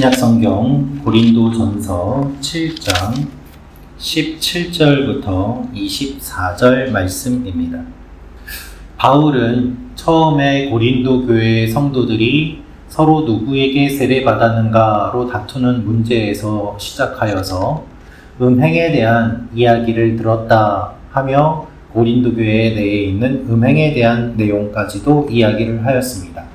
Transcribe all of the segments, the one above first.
신약성경 고린도전서 7장 17절부터 24절 말씀입니다. 바울은 처음에 고린도 교회의 성도들이 서로 누구에게 세례받았는가로 다투는 문제에서 시작하여서 음행에 대한 이야기를 들었다 하며 고린도 교회 내에 있는 음행에 대한 내용까지도 이야기를 하였습니다.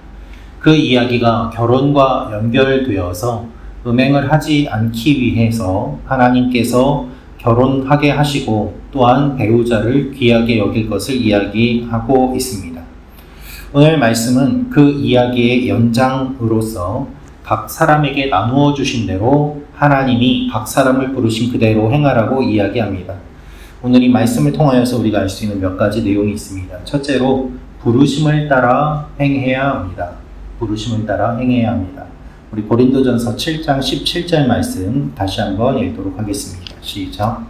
그 이야기가 결혼과 연결되어서 음행을 하지 않기 위해서 하나님께서 결혼하게 하시고 또한 배우자를 귀하게 여길 것을 이야기하고 있습니다. 오늘 말씀은 그 이야기의 연장으로서 각 사람에게 나누어 주신 대로 하나님이 각 사람을 부르신 그대로 행하라고 이야기합니다. 오늘 이 말씀을 통하여서 우리가 알 수 있는 몇 가지 내용이 있습니다. 첫째로 부르심을 따라 행해야 합니다. 부르심을 따라 행해야 합니다. 우리 고린도전서 7장 17절 말씀 다시 한번 읽도록 하겠습니다. 시작.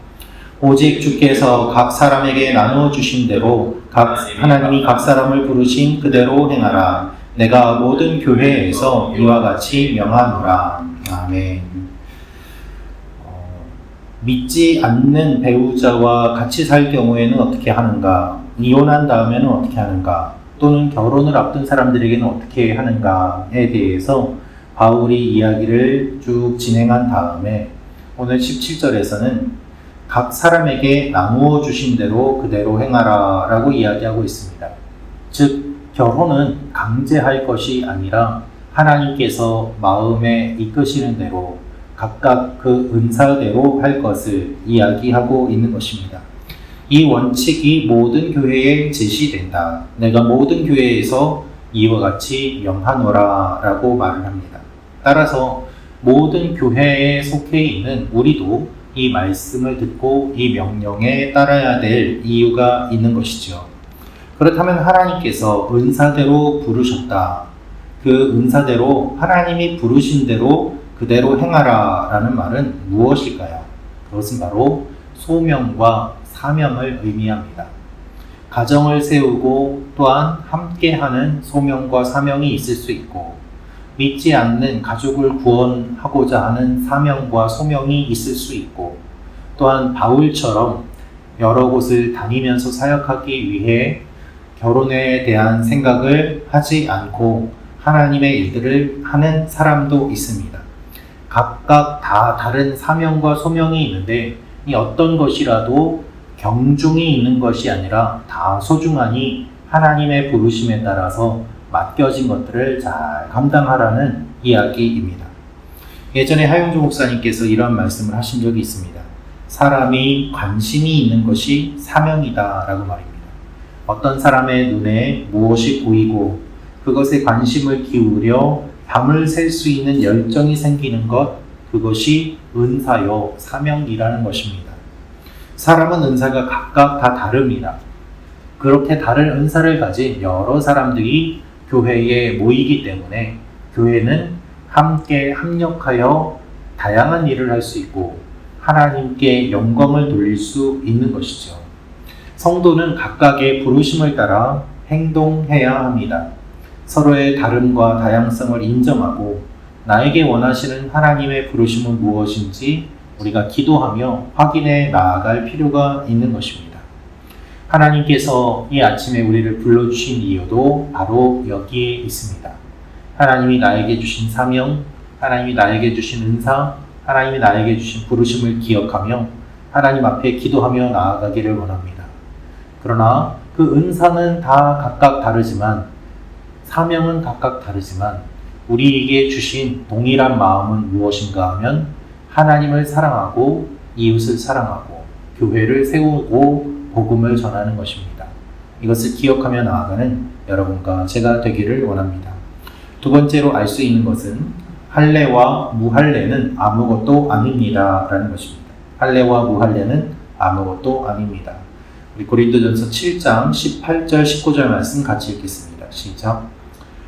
오직 주께서 각 사람에게 나누어 주신 대로 하나님이 각 사람을 부르신 그대로 행하라. 내가 모든 교회에서 이와 같이 명하노라. 아멘. 믿지 않는 배우자와 같이 살 경우에는 어떻게 하는가? 이혼한 다음에는 어떻게 하는가? 또는 결혼을 앞둔 사람들에게는 어떻게 하는가에 대해서 바울이 이야기를 쭉 진행한 다음에 오늘 17절에서는 각 사람에게 나누어 주신 대로 그대로 행하라 라고 이야기하고 있습니다. 즉 결혼은 강제할 것이 아니라 하나님께서 마음에 이끄시는 대로 각각 그 은사대로 할 것을 이야기하고 있는 것입니다. 이 원칙이 모든 교회에 제시된다. 내가 모든 교회에서 이와 같이 명하노라 라고 말을 합니다. 따라서 모든 교회에 속해 있는 우리도 이 말씀을 듣고 이 명령에 따라야 될 이유가 있는 것이죠. 그렇다면 하나님께서 은사대로 부르셨다. 그 은사대로 하나님이 부르신 대로 그대로 행하라 라는 말은 무엇일까요? 그것은 바로 소명과 사명을 의미합니다. 가정을 세우고 또한 함께하는 소명과 사명이 있을 수 있고 믿지 않는 가족을 구원하고자 하는 사명과 소명이 있을 수 있고 또한 바울처럼 여러 곳을 다니면서 사역하기 위해 결혼에 대한 생각을 하지 않고 하나님의 일들을 하는 사람도 있습니다. 각각 다 다른 사명과 소명이 있는데 이 어떤 것이라도 경중이 있는 것이 아니라 다 소중하니 하나님의 부르심에 따라서 맡겨진 것들을 잘 감당하라는 이야기입니다. 예전에 하용조 목사님께서 이런 말씀을 하신 적이 있습니다. 사람이 관심이 있는 것이 사명이다 라고 말입니다. 어떤 사람의 눈에 무엇이 보이고 그것에 관심을 기울여 밤을 샐 수 있는 열정이 생기는 것, 그것이 은사요 사명이라는 것입니다. 사람은 은사가 각각 다 다릅니다. 그렇게 다른 은사를 가진 여러 사람들이 교회에 모이기 때문에 교회는 함께 합력하여 다양한 일을 할 수 있고 하나님께 영광을 돌릴 수 있는 것이죠. 성도는 각각의 부르심을 따라 행동해야 합니다. 서로의 다름과 다양성을 인정하고 나에게 원하시는 하나님의 부르심은 무엇인지 우리가 기도하며 확인해 나아갈 필요가 있는 것입니다. 하나님께서 이 아침에 우리를 불러주신 이유도 바로 여기에 있습니다. 하나님이 나에게 주신 사명, 하나님이 나에게 주신 은사, 하나님이 나에게 주신 부르심을 기억하며 하나님 앞에 기도하며 나아가기를 원합니다. 그러나 그 은사는 다 각각 다르지만 사명은 각각 다르지만 우리에게 주신 동일한 마음은 무엇인가 하면 하나님을 사랑하고 이웃을 사랑하고 교회를 세우고 복음을 전하는 것입니다. 이것을 기억하며 나아가는 여러분과 제가 되기를 원합니다. 두 번째로 알 수 있는 것은 할례와 무할례는 아무것도 아닙니다 라는 것입니다. 할례와 무할례는 아무것도 아닙니다. 우리 고린도전서 7장 18절 19절 말씀 같이 읽겠습니다. 시작.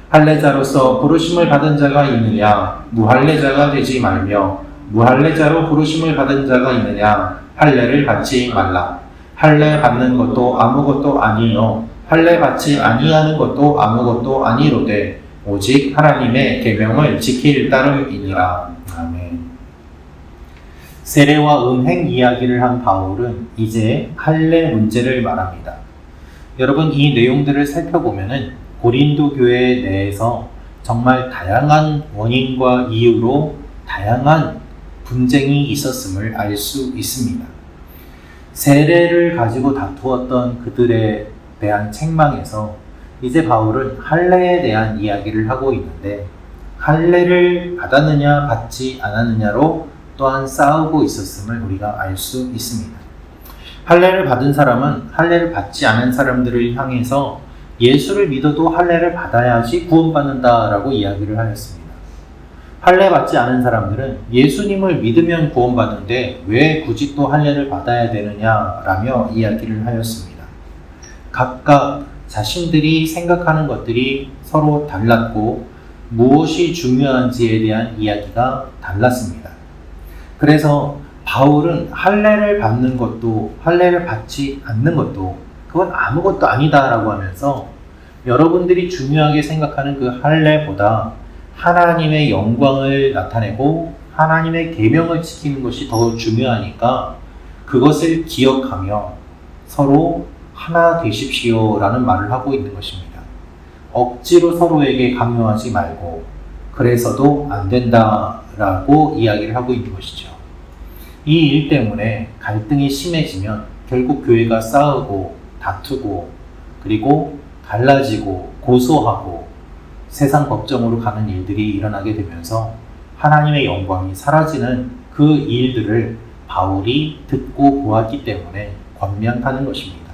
할례자로서 부르심을 받은 자가 있느냐 무할례자가 되지 말며 무할례자로 부르심을 받은 자가 있느냐 할례를 받지 말라. 할례 받는 것도 아무것도 아니요 할례 받지 아니하는 것도 아무것도 아니로되 오직 하나님의 계명을 지킬 따름이니라. 아멘. 세례와 음행 이야기를 한 바울은 이제 할례 문제를 말합니다. 여러분, 이 내용들을 살펴보면은 고린도 교회 내에서 정말 다양한 원인과 이유로 다양한 분쟁이 있었음을 알 수 있습니다. 세례를 가지고 다투었던 그들에 대한 책망에서 이제 바울은 할례에 대한 이야기를 하고 있는데, 할례를 받았느냐 받지 않았느냐로 또한 싸우고 있었음을 우리가 알 수 있습니다. 할례를 받은 사람은 할례를 받지 않은 사람들을 향해서 예수를 믿어도 할례를 받아야지 구원받는다라고 이야기를 하였습니다. 할례 받지 않은 사람들은 예수님을 믿으면 구원받는데 왜 굳이 또 할례를 받아야 되느냐라며 이야기를 하였습니다. 각각 자신들이 생각하는 것들이 서로 달랐고 무엇이 중요한지에 대한 이야기가 달랐습니다. 그래서 바울은 할례를 받는 것도 할례를 받지 않는 것도 그건 아무것도 아니다라고 하면서 여러분들이 중요하게 생각하는 그 할례보다 하나님의 영광을 나타내고 하나님의 계명을 지키는 것이 더 중요하니까 그것을 기억하며 서로 하나 되십시오라는 말을 하고 있는 것입니다. 억지로 서로에게 강요하지 말고 그래서도 안 된다라고 이야기를 하고 있는 것이죠. 이 일 때문에 갈등이 심해지면 결국 교회가 싸우고 다투고 그리고 갈라지고 고소하고 세상 법정으로 가는 일들이 일어나게 되면서 하나님의 영광이 사라지는 그 일들을 바울이 듣고 보았기 때문에 권면하는 것입니다.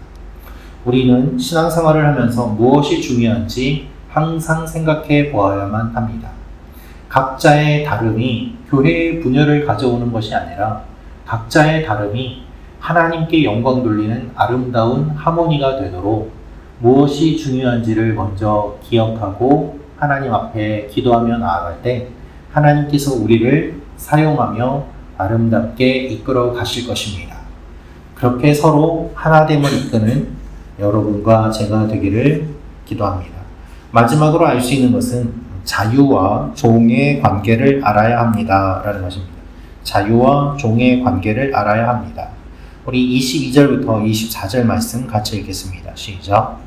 우리는 신앙생활을 하면서 무엇이 중요한지 항상 생각해 보아야만 합니다. 각자의 다름이 교회의 분열을 가져오는 것이 아니라 각자의 다름이 하나님께 영광 돌리는 아름다운 하모니가 되도록 무엇이 중요한지를 먼저 기억하고 하나님 앞에 기도하며 나아갈 때 하나님께서 우리를 사용하며 아름답게 이끌어 가실 것입니다. 그렇게 서로 하나됨을 이끄는 여러분과 제가 되기를 기도합니다. 마지막으로 알 수 있는 것은 자유와 종의 관계를 알아야 합니다 라는 것입니다. 자유와 종의 관계를 알아야 합니다. 우리 22절부터 24절 말씀 같이 읽겠습니다. 시작.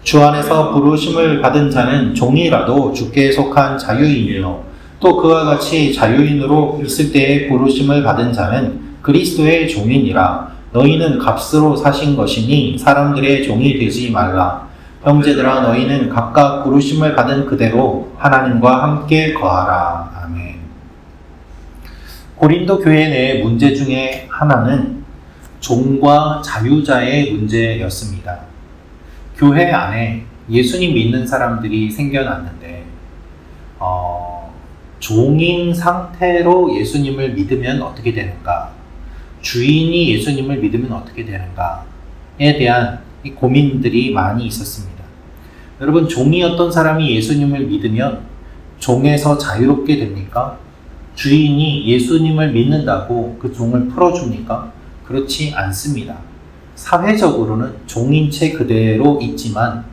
주 안에서 부르심을 받은 자는 종이라도 주께 속한 자유인이요 또 그와 같이 자유인으로 있을 때에 부르심을 받은 자는 그리스도의 종이니라. 너희는 값으로 사신 것이니 사람들의 종이 되지 말라. 형제들아, 너희는 각각 부르심을 받은 그대로 하나님과 함께 거하라. 아멘. 고린도 교회 내의 문제 중에 하나는 종과 자유자의 문제였습니다. 교회 안에 예수님 믿는 사람들이 생겨났는데 종인 상태로 예수님을 믿으면 어떻게 되는가? 주인이 예수님을 믿으면 어떻게 되는가에 대한 고민들이 많이 있었습니다. 여러분, 종이었던 사람이 예수님을 믿으면 종에서 자유롭게 됩니까? 주인이 예수님을 믿는다고 그 종을 풀어줍니까? 그렇지 않습니다. 사회적으로는 종인 채 그대로 있지만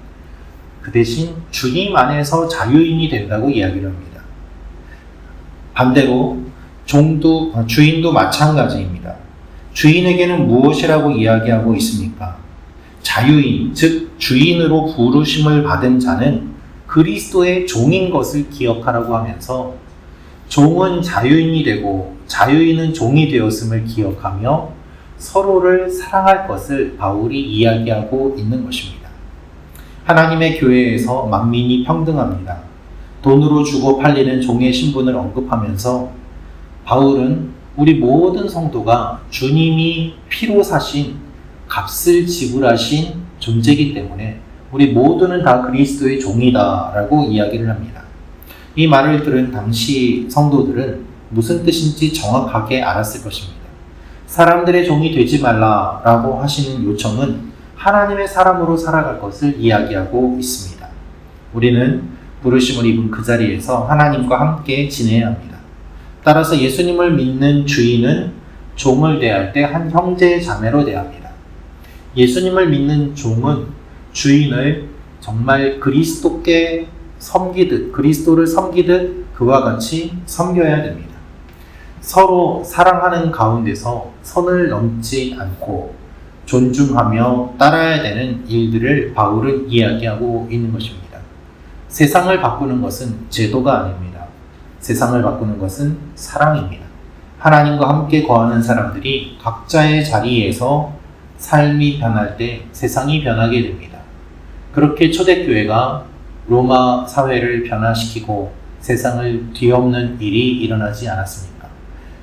그 대신 주님 안에서 자유인이 된다고 이야기를 합니다. 반대로 주인도 마찬가지입니다. 주인에게는 무엇이라고 이야기하고 있습니까? 자유인, 즉 주인으로 부르심을 받은 자는 그리스도의 종인 것을 기억하라고 하면서 종은 자유인이 되고 자유인은 종이 되었음을 기억하며 서로를 사랑할 것을 바울이 이야기하고 있는 것입니다. 하나님의 교회에서 만민이 평등합니다. 돈으로 주고 팔리는 종의 신분을 언급하면서 바울은 우리 모든 성도가 주님이 피로 사신 값을 지불하신 존재이기 때문에 우리 모두는 다 그리스도의 종이다 라고 이야기를 합니다. 이 말을 들은 당시 성도들은 무슨 뜻인지 정확하게 알았을 것입니다. 사람들의 종이 되지 말라라고 하시는 요청은 하나님의 사람으로 살아갈 것을 이야기하고 있습니다. 우리는 부르심을 입은 그 자리에서 하나님과 함께 지내야 합니다. 따라서 예수님을 믿는 주인은 종을 대할 때 한 형제 자매로 대합니다. 예수님을 믿는 종은 주인을 정말 그리스도께 섬기듯, 그리스도를 섬기듯 그와 같이 섬겨야 됩니다. 서로 사랑하는 가운데서 선을 넘지 않고 존중하며 따라야 되는 일들을 바울은 이야기하고 있는 것입니다. 세상을 바꾸는 것은 제도가 아닙니다. 세상을 바꾸는 것은 사랑입니다. 하나님과 함께 거하는 사람들이 각자의 자리에서 삶이 변할 때 세상이 변하게 됩니다. 그렇게 초대교회가 로마 사회를 변화시키고 세상을 뒤엎는 일이 일어나지 않았습니까?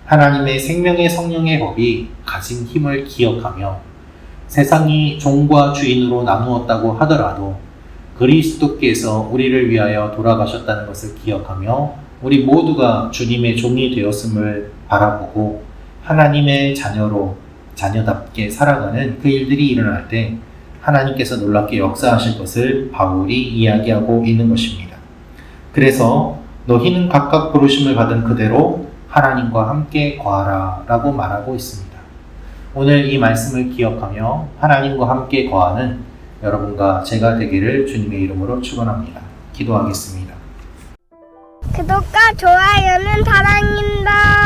하나님의 생명의 성령의 법이 가진 힘을 기억하며 세상이 종과 주인으로 나누었다고 하더라도 그리스도께서 우리를 위하여 돌아가셨다는 것을 기억하며 우리 모두가 주님의 종이 되었음을 바라보고 하나님의 자녀답게 살아가는 그 일들이 일어날 때 하나님께서 놀랍게 역사하실 것을 바울이 이야기하고 있는 것입니다. 그래서 너희는 각각 부르심을 받은 그대로 하나님과 함께 거하라 라고 말하고 있습니다. 오늘 이 말씀을 기억하며 하나님과 함께 거하는 여러분과 제가 되기를 주님의 이름으로 축원합니다. 기도하겠습니다. 구독과 좋아요는 사랑입니다.